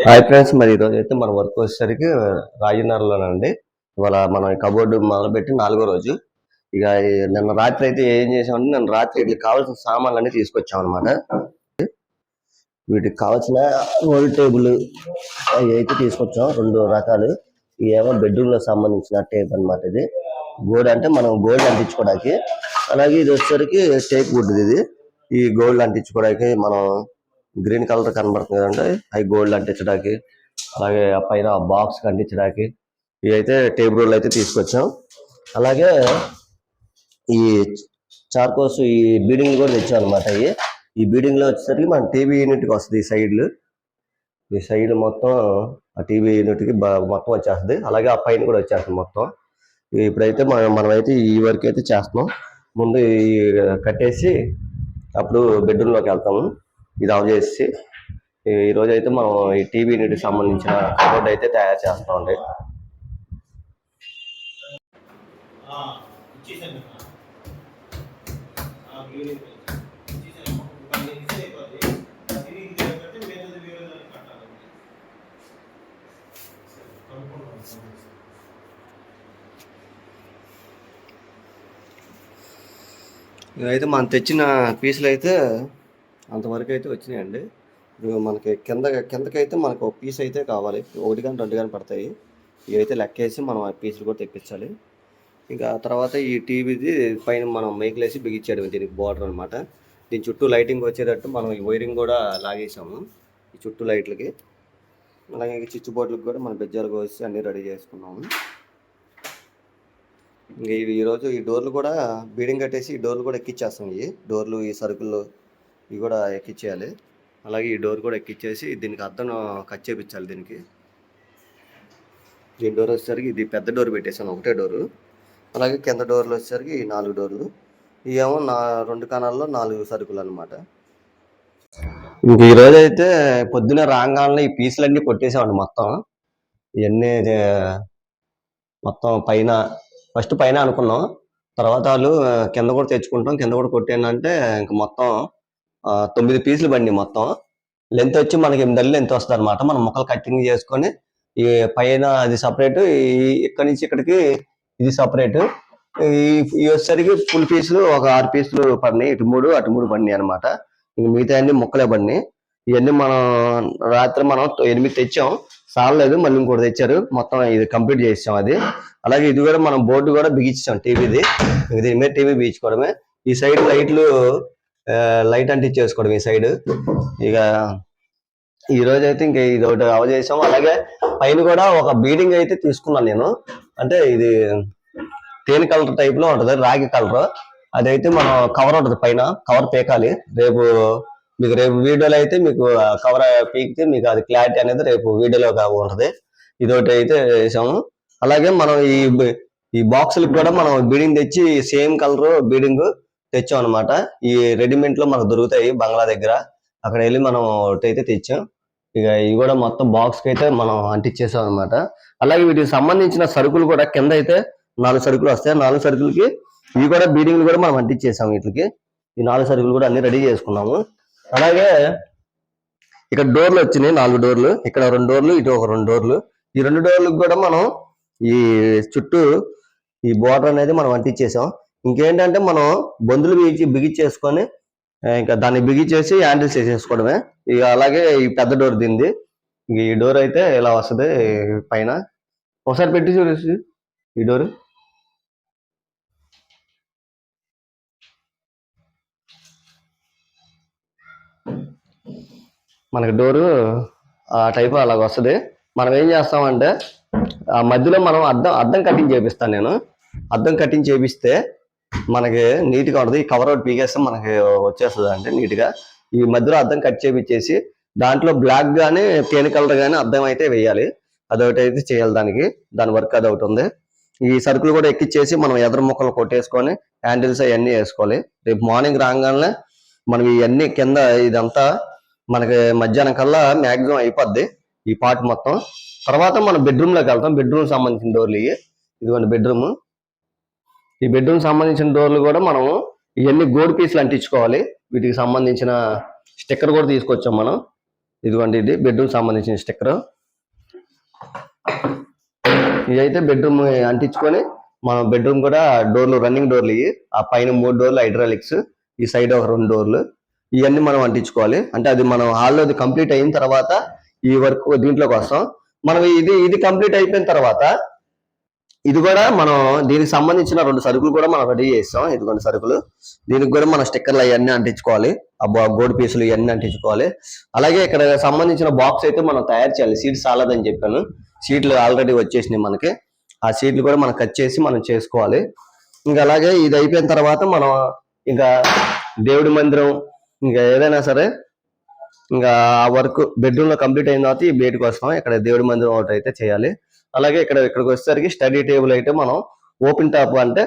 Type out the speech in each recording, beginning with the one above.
Hi friends, మరి ఈరోజు అయితే మన వర్క్ వచ్చేసరికి రాజనగర్లోనండి. ఇవాళ మనం కబోర్డు మొదలుపెట్టి 4వ రోజు. ఇక నిన్న రాత్రి అయితే ఏం చేసామంటే, నిన్న రాత్రి వీటికి కావాల్సిన సామాన్లన్నీ తీసుకొచ్చాం అనమాట. వీటికి కావాల్సిన రోల్ టేబుల్ అవి అయితే తీసుకొచ్చాం, 2 రకాలు. ఇవేమో బెడ్రూమ్లో సంబంధించిన టేప్ అనమాట. ఇది గోల్డ్ అంటే మనం గోల్డ్ అంటించుకోవడానికి. అలాగే ఇది వచ్చేసరికి టేక్ వుడ్. ఇది ఈ గోల్డ్ అంటించుకోవడానికి మనం గ్రీన్ కలర్ కనబడుతుంది కదండి, అవి గోల్డ్ అంటించడానికి. అలాగే ఆ పైన బాక్స్ అంటించడానికి ఇవైతే టేబుల్ రోల్ అయితే తీసుకొచ్చాం. అలాగే ఈ చార్కోస్ ఈ బీడింగ్ కూడా తెచ్చాం అనమాట. ఈ బీడింగ్ లో వచ్చేసరికి మన టీవీ యూనిట్కి వస్తుంది. ఈ సైడ్ మొత్తం ఆ టీవీ యూనిట్కి మొత్తం వచ్చేస్తుంది. అలాగే ఆ పైన కూడా వచ్చేస్తుంది మొత్తం. ఇప్పుడైతే మనమైతే ఈ వర్క్ అయితే చేస్తున్నాం. ముందు ఈ కట్టేసి అప్పుడు బెడ్రూమ్లోకి వెళ్తాము. ఇది ఆఫ్ చేసి ఈ రోజు అయితే మనం ఈ టీవీ యూనిట్కి సంబంధించిన కబోర్డ్ అయితే తయారు చేస్తామండి. ఇవైతే మనం తెచ్చిన పీసులు అయితే అంతవరకు అయితే వచ్చినాయండి. ఇప్పుడు మనకి కిందకైతే మనకు ఒక పీస్ అయితే కావాలి. 1 కానీ 2 కానీ పడతాయి. ఇవి అయితే లెక్కేసి మనం ఆ పీసులు కూడా తెప్పించాలి. ఇంకా తర్వాత ఈ టీవీది పైన మనం మేకులేసి బిగించాడు. దీనికి బార్డర్ అనమాట. దీని చుట్టూ లైటింగ్ వచ్చేటట్టు మనం ఈ వైరింగ్ కూడా లాగేసాము ఈ చుట్టూ లైట్లకి. అలాగే చిచ్చు బోర్డులకు కూడా మన బెజ్జాలు కోసి అన్నీ రెడీ చేసుకున్నాము. ఇంక ఇవి ఈరోజు ఈ డోర్లు కూడా బీడింగ్ కట్టేసి ఈ డోర్లు కూడా ఎక్కిచ్చేస్తాం. ఈ డోర్లు ఈ సరుకులు ఇవి కూడా ఎక్కిచ్చేయాలి. అలాగే ఈ డోర్ కూడా ఎక్కిచ్చేసి దీనికి అద్దం కట్ చేయించాలి. దీని డోర్ వచ్చేసరికి ఇది పెద్ద డోర్ పెట్టేసాను, ఒకటే డోరు. అలాగే కింద డోర్లు వచ్చేసరికి 4 డోర్లు. ఇవేమో 2 కణాల్లో 4 సరుకులు అనమాట. ఇంక ఈరోజు అయితే పొద్దున రాగానే ఈ పీసులన్నీ కొట్టేసామండి మొత్తం. ఇవన్నీ మొత్తం ఫస్ట్ పైన అనుకున్నాం. తర్వాత వాళ్ళు కింద కూడా తెచ్చుకుంటాం, కింద కూడా కొట్టేనంటే ఇంక మొత్తం 9 పీసులు బండి. మొత్తం లెంత్ వచ్చి మనకి 8 అడుగులు లెంత్ వస్తుంది అనమాట. మనం ముక్కలు కటింగ్ చేసుకొని ఈ పైన అది సపరేట్, ఇక్కడి నుంచి ఇక్కడికి ఇది సపరేట్. ఈ వచ్చేసరికి ఫుల్ పీసులు ఒక 6 పీసులు పడినాయి. ఇటు 3 అటు 3 పడినాయి అనమాట. ఇంక మిగతా అన్ని ముక్కలే పడినాయి. ఇవన్నీ మనం రాత్రి 8 తెచ్చాం, చాలలేదు, మళ్ళీ ఇంకోటి తెచ్చారు. మొత్తం ఇది కంప్లీట్ చేసాం అది. అలాగే ఇది కూడా మనం బోర్డు కూడా బిగించాం టీవీది. దీని మీద టీవీ బిగించుకోవడమే. ఈ సైడ్ లైట్ అంటించేసుకోవడం ఈ సైడ్. ఇక ఈ రోజు అయితే ఇంక ఇది ఒకటి ఆఫ్ చేసాం. అలాగే పైన కూడా ఒక బీడింగ్ అయితే తీసుకున్నాను నేను. అంటే ఇది తేనె కలర్ టైప్ లో ఉంటది, రాగి కలర్. అదైతే మనం కవర్ ఉంటుంది, పైన కవర్ పీకాలి. రేపు వీడియోలో అయితే మీకు కవర్ పీకితే మీకు అది క్లారిటీ అనేది రేపు వీడియోలో ఉంటది. ఇదొకటి అయితే వేసాము. అలాగే మనం ఈ బాక్సులకు కూడా మనం బీడింగ్ తెచ్చి సేమ్ కలర్ బీడింగ్ తెచ్చాం అనమాట. ఈ రెడీమేడ్ లో మనకు దొరుకుతాయి బంగ్లా దగ్గర. అక్కడ వెళ్ళి మనం ఒకటి అయితే తెచ్చాం. ఇక ఇవి కూడా మొత్తం బాక్స్ కి అయితే మనం అంటించేసాం అనమాట. అలాగే వీటికి సంబంధించిన సరుకులు కూడా కింద అయితే 4 సరుకులు వస్తాయి. 4 సరుకులకి ఇవి కూడా బీడింగ్లు కూడా మనం అంటించేసాం. వీటికి ఈ 4 సరుకులు కూడా అన్ని రెడీ చేసుకున్నాము. అలాగే ఇక్కడ డోర్లు వచ్చినాయి, 4 డోర్లు. ఇక్కడ 2 డోర్లు, ఇటు ఒక 2 డోర్లు. ఈ 2 డోర్లకు కూడా మనం ఈ చుట్టూ ఈ బోర్డర్ అనేది మనం అంటించేసాం. ఇంకేంటంటే మనం బొందులు బిగించేసుకొని ఇంకా దాన్ని బిగించేసి హ్యాండిల్స్ వేసేసుకోవడమే. ఇక అలాగే ఈ పెద్ద డోర్ దీనిది. ఈ డోర్ అయితే ఇలా వస్తుంది పైన. ఒకసారి పెట్టి చూడేసి ఈ డోర్. మనకి డోరు ఆ టైప్ అలాగ వస్తుంది. మనం ఏం చేస్తామంటే ఆ మధ్యలో మనం అద్దం కటింగ్ చేపిస్తాను నేను. అద్దం కటింగ్ చేపిస్తే మనకి నీట్గా ఉంటుంది. ఈ కవర్ అవుట్ పీకేస్తే మనకి వచ్చేస్తుంది అంటే నీట్గా. ఈ మధ్యలో అద్దం కట్ చేపించేసి దాంట్లో బ్లాక్ కానీ తేనె కలర్ కానీ అద్దం అయితే వేయాలి. అదొకటి అయితే చేయాలి. దాని వర్క్ అదొకటి ఉంది. ఈ సరుకులు కూడా ఎక్కిచ్చేసి మనం ఎదరు ముక్కలు కొట్టేసుకొని హ్యాండిల్స్ అవన్నీ వేసుకోవాలి. రేపు మార్నింగ్ రాగానే మనం ఇవన్నీ కింద ఇదంతా మనకి మధ్యాహ్నం కల్లా మ్యాక్సిమం అయిపోద్ది ఈ పార్ట్ మొత్తం. తర్వాత మనం బెడ్రూమ్లోకి వెళ్తాం. బెడ్రూమ్ సంబంధించిన డోర్లు ఇదిగోండి బెడ్రూమ్. ఈ బెడ్రూమ్ సంబంధించిన డోర్లు కూడా మనం ఇవన్నీ గోల్డ్ పీసులు అంటించుకోవాలి. వీటికి సంబంధించిన స్టిక్కర్ కూడా తీసుకొచ్చాం మనం. ఇదిగోండి ఇది బెడ్రూమ్ సంబంధించిన స్టిక్కర్. ఇదైతే బెడ్రూమ్ అంటించుకొని మనం బెడ్రూమ్ కూడా డోర్లు రన్నింగ్ డోర్లు ఇవి. ఆ పైన 3 డోర్లు హైడ్రాలిక్స్, ఈ సైడ్ ఒక 2 డోర్లు, ఇవన్నీ మనం అంటించుకోవాలి. అంటే అది మనం హాల్లో కంప్లీట్ అయిన తర్వాత ఈ వర్క్ దీంట్లోకి వస్తాం. మనం ఇది కంప్లీట్ అయిపోయిన తర్వాత ఇది కూడా మనం దీనికి సంబంధించిన 2 సరుకులు కూడా మనం రెడీ చేస్తాం. ఇదిగోండి సరుకులు. దీనికి కూడా మన స్టిక్కర్లు అవన్నీ అంటించుకోవాలి. ఆ బోర్డు పీసులు ఇవన్నీ అంటించుకోవాలి. అలాగే ఇక్కడ సంబంధించిన బాక్స్ అయితే మనం తయారు చేయాలి. సీట్ సాలదని చెప్పాను. సీట్లు ఆల్రెడీ వచ్చేసినాయి మనకి. ఆ సీట్లు కూడా మనం కట్ చేసి మనం చేసుకోవాలి. ఇంకా అలాగే ఇది అయిపోయిన తర్వాత మనం ఇంకా దేవుడి మందిరం ఇంకా ఏదైనా సరే ఇంకా ఆ వర్క్ బెడ్రూమ్ లో కంప్లీట్ అయిన తర్వాత ఈ బయటకు వస్తాం. ఇక్కడ దేవుడి మందిరం ఒకటి అయితే చేయాలి. అలాగే ఇక్కడికి వచ్చేసరికి స్టడీ టేబుల్ అయితే మనం ఓపెన్ టాప్, అంటే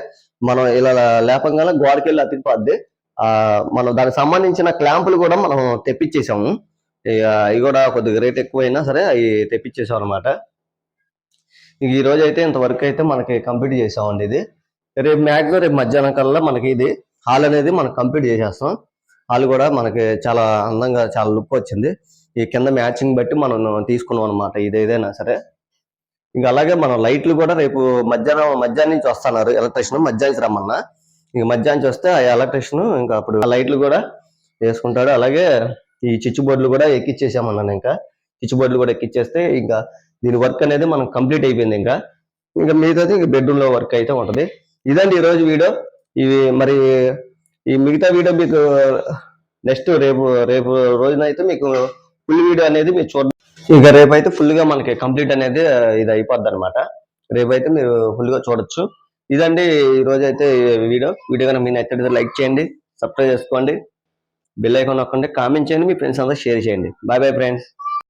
మనం ఇలా లేపంగానే గోడకి వెళ్ళి అతికిపోద్ది. మనం దానికి సంబంధించిన క్లాంపులు కూడా మనం తెప్పించేసాము. అవి కూడా కొద్దిగా రేట్ ఎక్కువైనా సరే అవి తెప్పించేసాం అనమాట. ఈ రోజు అయితే ఇంత వర్క్ అయితే మనకి కంప్లీట్ చేసామండి. ఇది రేపు మ్యాక్సిమం రేపు మధ్యాహ్నం కల్లా మనకి ఇది హాల్ అనేది మనం కంప్లీట్ చేసేస్తాం. హాల్ కూడా మనకి చాలా అందంగా చాలా లుక్ వచ్చింది. ఈ కింద మ్యాచింగ్ బట్టి మనం తీసుకున్నాం అనమాట. ఇది ఏదైనా సరే ఇంకా అలాగే మనం లైట్లు కూడా రేపు మధ్యాహ్నం నుంచి వస్తున్నారు ఎలక్ట్రీషియన్. మధ్యాహ్నం రమ్మన్నా ఇంక మధ్యాహ్నం వస్తే ఆ ఎలక్ట్రీషియన్ ఇంకా అప్పుడు ఆ లైట్లు కూడా వేసుకుంటాడు. అలాగే ఈ చిచ్చు బోర్డులు కూడా ఎక్కిచ్చేసామన్నాను. ఇంకా చిచ్చు బోర్డులు కూడా ఎక్కిచ్చేస్తే ఇంకా దీని వర్క్ అనేది మనం కంప్లీట్ అయిపోయింది. ఇంకా మిగతాది ఇంకా బెడ్రూమ్ లో వర్క్ అయితే ఉంటది. ఇదండి ఈ రోజు వీడియో. ఇవి మరి ఈ మిగతా వీడియో మీకు నెక్స్ట్ రేపు రోజున అయితే మీకు ఫుల్ వీడియో అనేది మీరు చూడండి. ఇక రేపైతే ఫుల్ గా మనకి కంప్లీట్ అనేది ఇది అయిపోద్ది అనమాట. రేపైతే మీరు ఫుల్ గా చూడొచ్చు. ఇదండి ఈ రోజు అయితే వీడియో కనుక మీరు నచ్చితే లైక్ చేయండి, సబ్స్క్రైబ్ చేసుకోండి, బెల్ ఐకాన్ నొక్కండి, కామెంట్ చేయండి, మీ ఫ్రెండ్స్ అందరూ షేర్ చేయండి. Bye bye friends.